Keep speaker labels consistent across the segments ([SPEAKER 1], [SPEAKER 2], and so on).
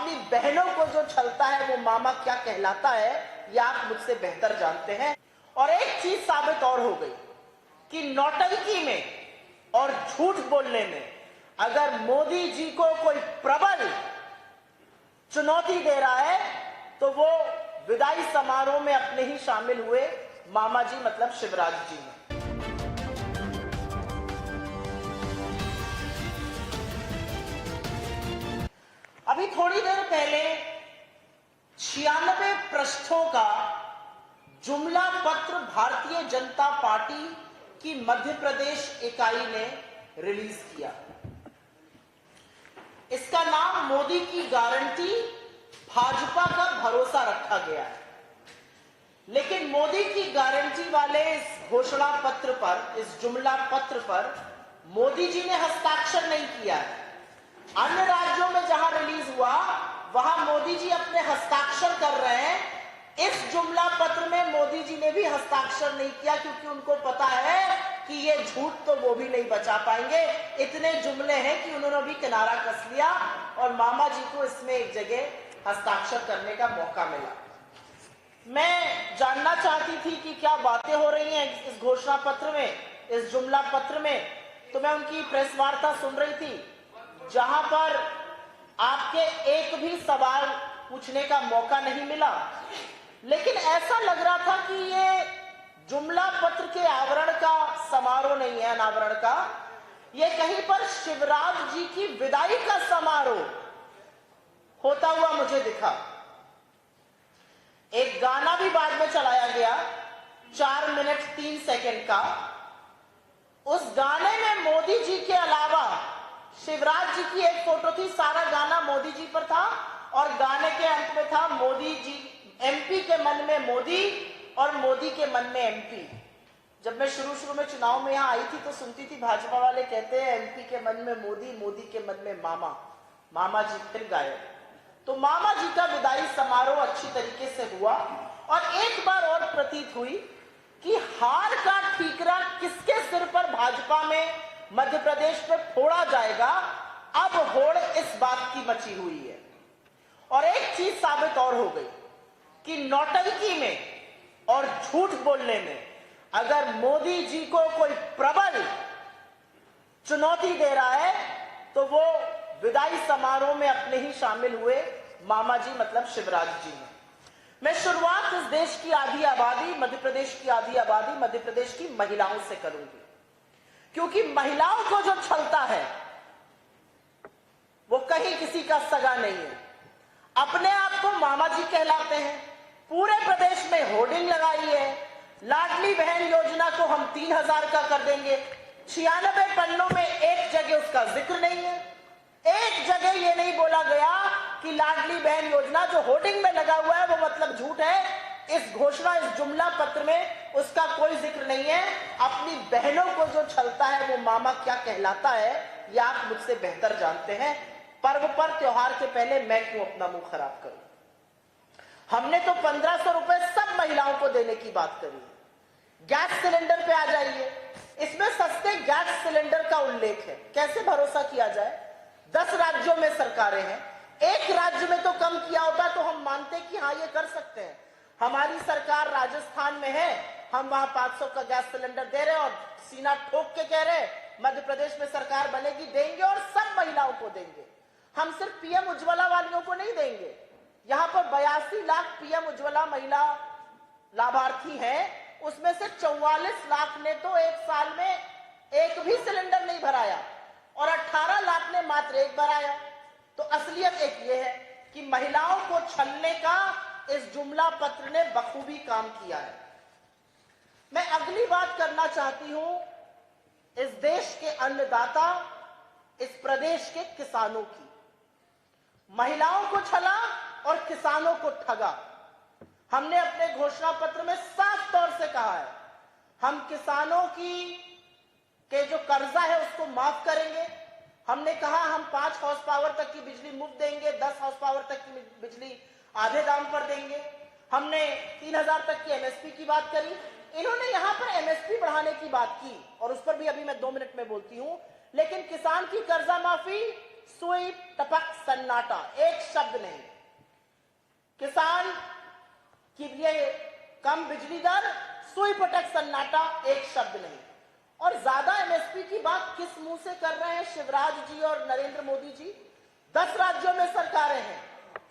[SPEAKER 1] अपनी बहनों को जो छलता है वो मामा क्या कहलाता है, ये आप मुझसे बेहतर जानते हैं। और एक चीज साबित और हो गई कि नौटंकी में और झूठ बोलने में अगर मोदी जी को कोई प्रबल चुनौती दे रहा है तो वो विदाई समारोह में अपने ही शामिल हुए मामा जी मतलब शिवराज जी ने। अभी थोड़ी देर पहले 96 पृष्ठों का जुमला पत्र भारतीय जनता पार्टी की मध्य प्रदेश इकाई ने रिलीज किया। इसका नाम मोदी की गारंटी, भाजपा का भरोसा रखा गया है। लेकिन मोदी की गारंटी वाले इस घोषणा पत्र पर, इस जुमला पत्र पर मोदी जी ने हस्ताक्षर नहीं किया है। अन्य राज्यों में जहां रिलीज हुआ वहां मोदी जी अपने हस्ताक्षर कर रहे हैं। इस जुमला पत्र में मोदी जी ने भी हस्ताक्षर नहीं किया क्योंकि उनको पता है कि ये झूठ तो वो भी नहीं बचा पाएंगे। इतने जुमले हैं कि उन्होंने भी किनारा कस लिया और मामा जी को इसमें एक जगह हस्ताक्षर करने का मौका मिला। मैं जानना चाहती थी कि क्या बातें हो रही हैं इस घोषणा पत्र में, इस जुमला पत्र में। तो मैं उनकी प्रेस वार्ता सुन रही थी जहां पर आपके एक भी सवाल पूछने का मौका नहीं मिला। लेकिन ऐसा लग रहा था कि ये जुमला पत्र के आवरण का समारोह नहीं है, अनावरण का, ये कहीं पर शिवराज जी की विदाई का समारोह होता हुआ मुझे दिखा। एक गाना भी बाद में चलाया गया 4 मिनट 3 सेकंड का। उस गाने में मोदी जी के अलावा शिवराज जी की एक फोटो थी। सारा गाना मोदी जी पर था और गाने के अंत में था मोदी जी, एमपी के मन में मोदी और मोदी के मन में एमपी। जब मैं शुरू में चुनाव में यहां आई थी तो सुनती थी भाजपा वाले कहते हैं एमपी के मन में मोदी, मोदी के मन में मामा, मामा जी फिर गायब। तो मामा जी का विदाई समारोह अच्छी तरीके से हुआ और एक बार और प्रतीत हुई कि हार का ठीकरा किसके सिर पर भाजपा में मध्य प्रदेश में फोड़ा जाएगा, अब होड़ इस बात की मची हुई है। और एक चीज साबित और हो गई कि नौटंकी में और झूठ बोलने में अगर मोदी जी को कोई प्रबल चुनौती दे रहा है तो वो विदाई समारोह में अपने ही शामिल हुए मामा जी मतलब शिवराज जी ने। मैं शुरुआत इस देश की आधी आबादी, मध्य प्रदेश की आधी आबादी, मध्य प्रदेश की महिलाओं से करूंगी, क्योंकि महिलाओं को जो छलता है वो कहीं किसी का सगा नहीं है। अपने आप को मामा जी कहलाते हैं, पूरे प्रदेश में होर्डिंग लगाई है, लाडली बहन योजना को हम 3000 का कर देंगे। 96 पन्नों में एक जगह उसका जिक्र नहीं है। एक जगह ये नहीं बोला गया कि लाडली बहन योजना जो होर्डिंग में लगा हुआ है वो मतलब झूठ है। इस घोषणा, इस जुमला पत्र में उसका कोई जिक्र नहीं है। अपनी बहनों को जो छलता है वो मामा क्या कहलाता है, ये आप मुझसे बेहतर जानते हैं। पर्व पर, त्योहार के पहले मैं क्यों अपना मुंह खराब करूं। हमने तो 1500 रुपए सब महिलाओं को देने की बात करी है। गैस सिलेंडर पे आ जाइए, इसमें सस्ते गैस सिलेंडर का उल्लेख है। कैसे भरोसा किया जाए? 10 राज्यों में सरकारें हैं, एक राज्य में तो कम किया होता तो हम मानते कि हाँ ये कर सकते हैं। हमारी सरकार राजस्थान में है, हम वहां 500 का गैस सिलेंडर दे रहे हैं और सीना ठोक के कह रहे मध्य प्रदेश में सरकार बनेगी, देंगे और सब महिलाओं को देंगे। हम सिर्फ पीएम उज्ज्वला वालियों को नहीं देंगे। यहां पर 82 लाख पीएम उज्ज्वला महिला लाभार्थी हैं, उसमें से 44 लाख ने तो एक साल में एक भी सिलेंडर नहीं भराया और 18 लाख ने मात्र एक भराया। तो असलियत एक ये है कि महिलाओं को छलने का इस जुमला पत्र ने बखूबी काम किया है। मैं अगली बात करना चाहती हूं इस देश के अन्नदाता, इस प्रदेश के किसानों की। महिलाओं को छला और किसानों को ठगा। हमने अपने घोषणा पत्र में साफ तौर से कहा है हम किसानों के जो कर्जा है उसको माफ करेंगे। हमने कहा हम 5 हॉर्स पावर तक की बिजली मुफ्त देंगे, 10 हॉर्स पावर तक की बिजली आधे दाम पर देंगे। हमने 3000 तक की एमएसपी की बात करी। इन्होंने यहां पर एमएसपी बढ़ाने की बात की और उस पर भी अभी मैं 2 मिनट में बोलती हूं। लेकिन किसान की कर्जा माफी सुई टपक सन्नाटा, एक शब्द नहीं। किसान की लिए कम बिजली दर, सुई पटक सन्नाटा, एक शब्द नहीं। और ज्यादा एमएसपी की बात किस मुंह से कर रहे हैं शिवराज जी और नरेंद्र मोदी जी? 10 राज्यों में सरकारें हैं,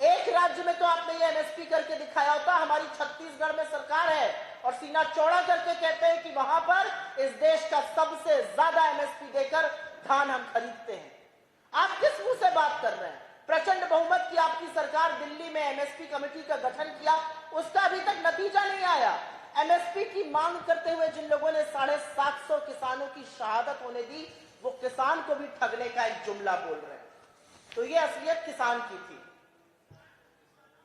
[SPEAKER 1] एक राज्य में तो आपने ये एमएसपी करके दिखाया होता। हमारी छत्तीसगढ़ में सरकार है और सीना चौड़ा करके कहते हैं कि वहां पर इस देश का सबसे ज्यादा एमएसपी देकर धान हम खरीदते हैं। आप किस मुंह से बात कर रहे हैं? प्रचंड बहुमत की आपकी सरकार, दिल्ली में एमएसपी कमेटी का गठन किया, उसका अभी तक नतीजा नहीं आया। एमएसपी की मांग करते हुए जिन लोगों ने 750 किसानों की शहादत होने दी, वो किसान को भी ठगने का एक जुमला बोल रहे हैं। तो ये असलियत किसान की थी।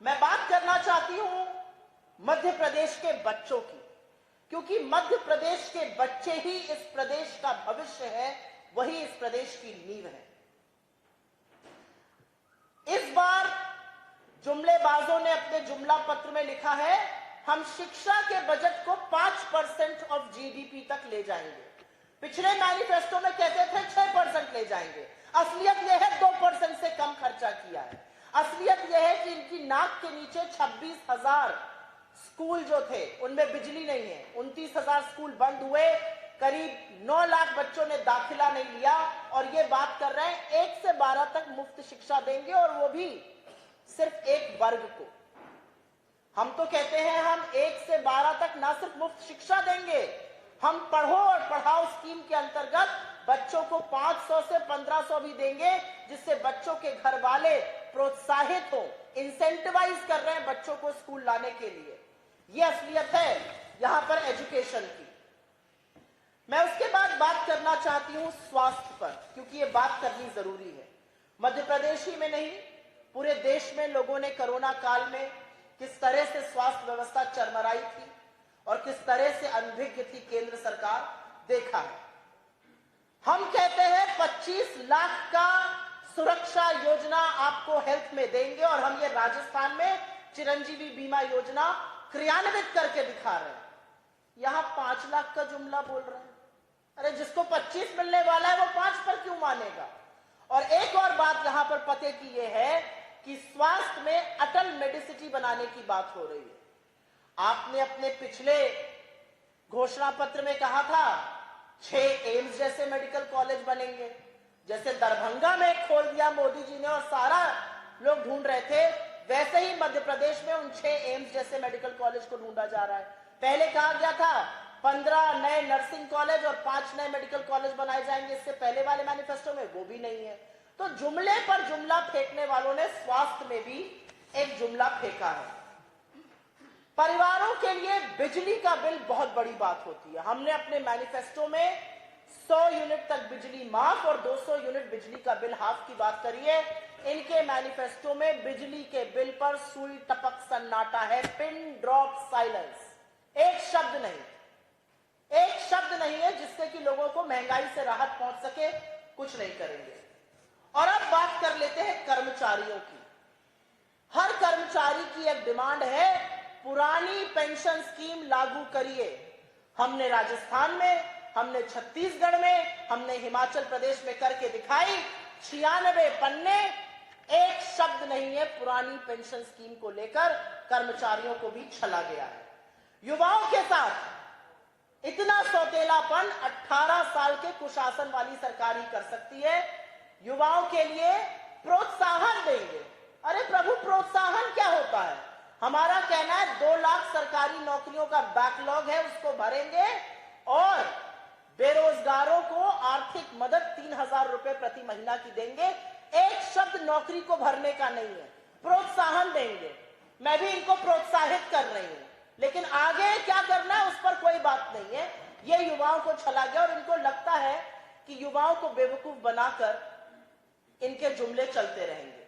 [SPEAKER 1] मैं बात करना चाहती हूं मध्य प्रदेश के बच्चों की, क्योंकि मध्य प्रदेश के बच्चे ही इस प्रदेश का भविष्य है, वही इस प्रदेश की नींव है। इस बार जुमलेबाजों ने अपने जुमला पत्र में लिखा है, हम शिक्षा के बजट को 5% ऑफ जीडीपी तक ले जाएंगे। पिछले मैनिफेस्टो में कहते थे 6% ले जाएंगे। असलियत यह है 2% से कम खर्चा किया है। असलियत यह है कि इनकी नाक के नीचे 26,000 स्कूल जो थे उनमें बिजली नहीं है। 29,000 स्कूल बंद हुए, करीब 9 लाख बच्चों ने दाखिला नहीं लिया और ये बात कर रहे हैं 1 से 12 तक मुफ्त शिक्षा देंगे, और वो भी सिर्फ एक वर्ग को। हम तो कहते हैं हम 1 से 12 तक ना सिर्फ मुफ्त शिक्षा देंगे, हम पढ़ो और पढ़ाओ स्कीम के अंतर्गत बच्चों को 500 से 1500 भी देंगे, जिससे बच्चों के घर वाले प्रोत्साहित हो, इंसेंटिवाइज कर रहे हैं बच्चों को स्कूल लाने के लिए। यह असलियत है यहां पर एजुकेशन की। मैं उसके बाद बात करना चाहती हूं स्वास्थ्य पर, क्योंकि यह बात करनी जरूरी है। मध्य प्रदेश ही में नहीं, पूरे देश में लोगों ने कोरोना काल में किस तरह से स्वास्थ्य व्यवस्था चरमराई थी और किस तरह से अनभिज्ञ थी केंद्र सरकार, देखा है। हम कहते हैं 25 लाख का सुरक्षा योजना आपको हेल्थ में देंगे, और हम ये राजस्थान में चिरंजीवी बीमा योजना क्रियान्वित करके दिखा रहे हैं। यहां 5 लाख का जुमला बोल रहे हैं। अरे जिसको 25 मिलने वाला है वो 5 पर क्यों मानेगा? और एक और बात यहां पर पते की ये है कि स्वास्थ्य में अटल मेडिसिटी बनाने की बात हो रही है। आपने अपने पिछले घोषणा पत्र में कहा था 6 एम्स जैसे मेडिकल कॉलेज बनेंगे, जैसे दरभंगा में खोल दिया मोदी जी ने और सारा लोग ढूंढ रहे थे, वैसे ही मध्य प्रदेश में उन 6 एम्स जैसे मेडिकल कॉलेज को ढूंढा जा रहा है। पहले कहा गया था 15 नए नर्सिंग कॉलेज और 5 नए मेडिकल कॉलेज बनाए जाएंगे, इससे पहले वाले मैनिफेस्टो में वो भी नहीं है। तो जुमले पर जुमला फेंकने वालों ने स्वास्थ्य में भी एक जुमला फेंका है। परिवारों के लिए बिजली का बिल बहुत बड़ी बात होती है। हमने अपने मैनिफेस्टो में 100 यूनिट तक बिजली माफ और 200 यूनिट बिजली का बिल हाफ की बात करी है। इनके मैनिफेस्टो में बिजली के बिल पर सुई टपक सन्नाटा है, पिन ड्रॉप साइलेंस। एक शब्द नहीं, एक शब्द नहीं है जिससे कि लोगों को महंगाई से राहत पहुंच सके, कुछ नहीं करेंगे। और अब बात कर लेते हैं कर्मचारियों की। हर कर्मचारी की एक डिमांड है, पुरानी पेंशन स्कीम लागू करिए। हमने राजस्थान में, हमने छत्तीसगढ़ में, हमने हिमाचल प्रदेश में करके दिखाई। 96 पन्ने, एक शब्द नहीं है पुरानी पेंशन स्कीम को लेकर। कर्मचारियों को भी छला गया है। युवाओं के साथ इतना सौतेलापन 18 साल के कुशासन वाली सरकार ही कर सकती है। युवाओं के लिए प्रोत्साहन देंगे। अरे प्रभु, प्रोत्साहन क्या होता है? हमारा कहना है 2 लाख सरकारी नौकरियों का बैकलॉग है, उसको भरेंगे और बेरोजगारों को आर्थिक मदद 3,000 रुपए प्रति महीना की देंगे। एक शब्द नौकरी को भरने का नहीं है, प्रोत्साहन देंगे। मैं भी इनको प्रोत्साहित कर रही हूं, लेकिन आगे क्या करना है उस पर कोई बात नहीं है। ये युवाओं को छला गया और इनको लगता है कि युवाओं को बेवकूफ बनाकर इनके जुमले चलते रहेंगे।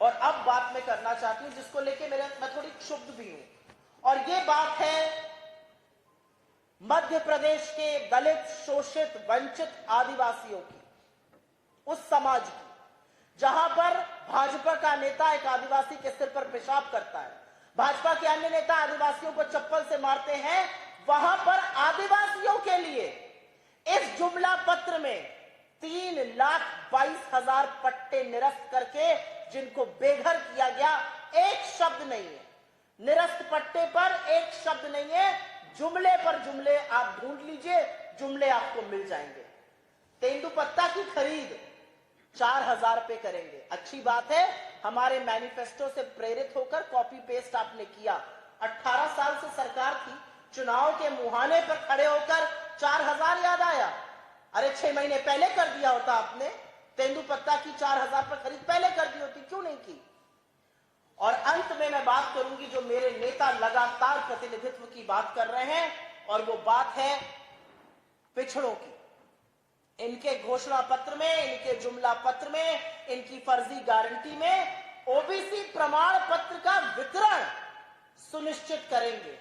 [SPEAKER 1] और अब बात मैं करना चाहती हूं जिसको लेके मैं थोड़ी क्षुब्ध भी हूं, और ये बात है मध्य प्रदेश के दलित, शोषित, वंचित आदिवासियों की, उस समाज की जहां पर भाजपा का नेता एक आदिवासी के सिर पर पेशाब करता है, भाजपा के अन्य नेता आदिवासियों को चप्पल से मारते हैं। वहां पर आदिवासियों के लिए इस जुमला पत्र में 3,22,000 पट्टे निरस्त करके जिनको बेघर किया गया, एक शब्द नहीं है निरस्त पट्टे पर, एक शब्द नहीं है। जुमले पर जुमले आप ढूंढ लीजिए, जुमले आपको मिल जाएंगे। तेंदुपत्ता की खरीद 4,000 पे करेंगे, अच्छी बात है। हमारे मैनिफेस्टो से प्रेरित होकर कॉपी पेस्ट आपने किया। 18 साल से सरकार थी, चुनाव के मुहाने पर खड़े होकर 4,000 याद आया। अरे 6 महीने पहले कर दिया होता आपने, तेंदुपत्ता की 4,000 पर खरीद पहले कर दी होती, क्यों नहीं की। और अंत में मैं बात करूंगी, जो मेरे नेता लगातार प्रतिनिधित्व की बात कर रहे हैं, और वो बात है पिछड़ों की। इनके घोषणा पत्र में, इनके जुमला पत्र में, इनकी फर्जी गारंटी में ओबीसी प्रमाण पत्र का वितरण सुनिश्चित करेंगे।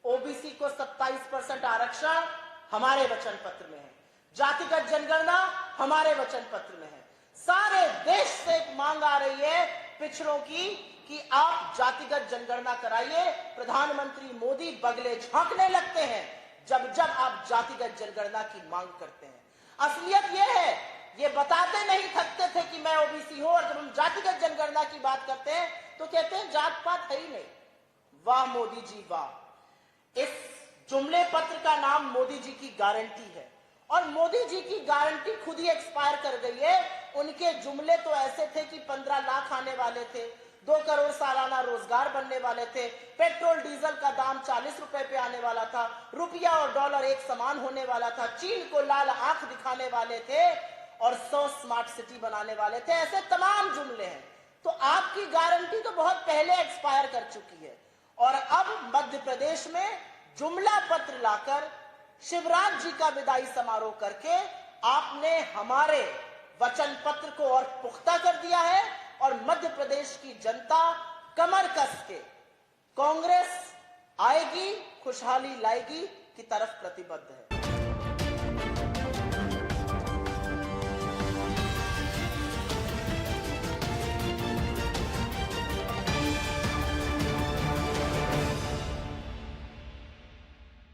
[SPEAKER 1] ओबीसी को 27% आरक्षण हमारे वचन पत्र में है, जातिगत जनगणना हमारे वचन पत्र में है। सारे देश से एक मांग आ रही है पिछड़ों की कि आप जातिगत जनगणना कराइए। प्रधानमंत्री मोदी बगले झांकने लगते हैं जब जब आप जातिगत जनगणना की मांग करते हैं। असलियत यह है, ये बताते नहीं थकते थे कि मैं ओबीसी हूं, और जब हम जातिगत जनगणना की बात करते हैं तो कहते हैं जात पात है ही नहीं। वाह मोदी जी वाह। इस जुमले पत्र का नाम मोदी जी की गारंटी है, और मोदी जी की गारंटी खुद ही एक्सपायर कर गई है। उनके जुमले तो ऐसे थे कि 15 लाख आने वाले थे, 2 करोड़ सालाना रोजगार बनने वाले थे, पेट्रोल डीजल का दाम 40 रुपए पे आने वाला था, रुपया और डॉलर एक समान होने वाला था, चीन को लाल आंख दिखाने वाले थे, और 100 स्मार्ट सिटी बनाने वाले थे। ऐसे तमाम जुमले हैं। तो आपकी गारंटी तो बहुत पहले एक्सपायर कर चुकी है, और अब मध्य प्रदेश में जुमला पत्र लाकर शिवराज जी का विदाई समारोह करके आपने हमारे वचन पत्र को और पुख्ता कर दिया है, और मध्य प्रदेश की जनता कमर कस के कांग्रेस आएगी, खुशहाली लाएगी की तरफ प्रतिबद्ध है।